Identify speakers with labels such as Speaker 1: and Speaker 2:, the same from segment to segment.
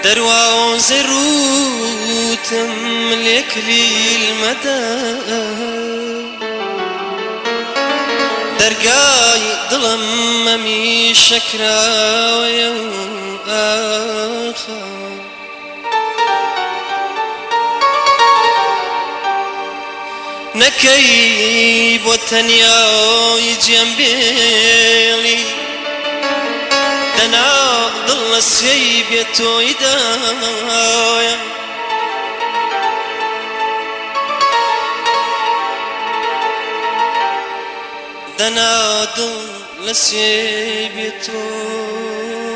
Speaker 1: دروا زروتم ليكلي المدى درقاي ظلم ممي شكرا ويوم آخر نكيب وتنيا يجيم بيلي دنا ضل السيب يتويدايا دنا ضل السيب يتويدايا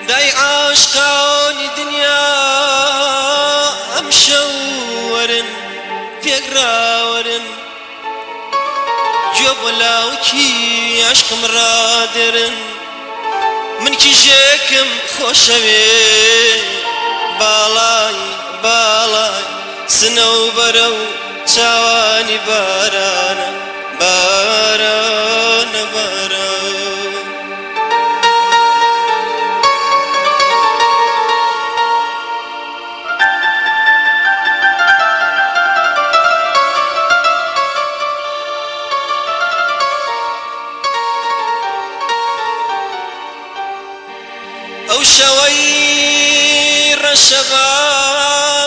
Speaker 1: داي عاشقاني دنيا أمشورن فيقراورن جبلاوكي عشق مرادرن من كي جاكم خوشوي بالاي بالاي سنو برو شواني بارانا بارانا بارانا أو شوير الشباب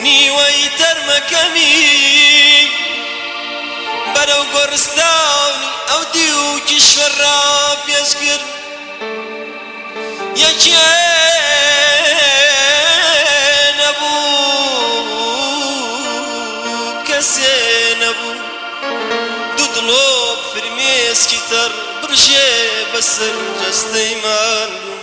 Speaker 1: نيوي ترمكمي برو قرستاني أو ديوكي شراب يسكر يا جين أبو كسين أبو دودلوب فرميس كتر برجي بسر جستي مالو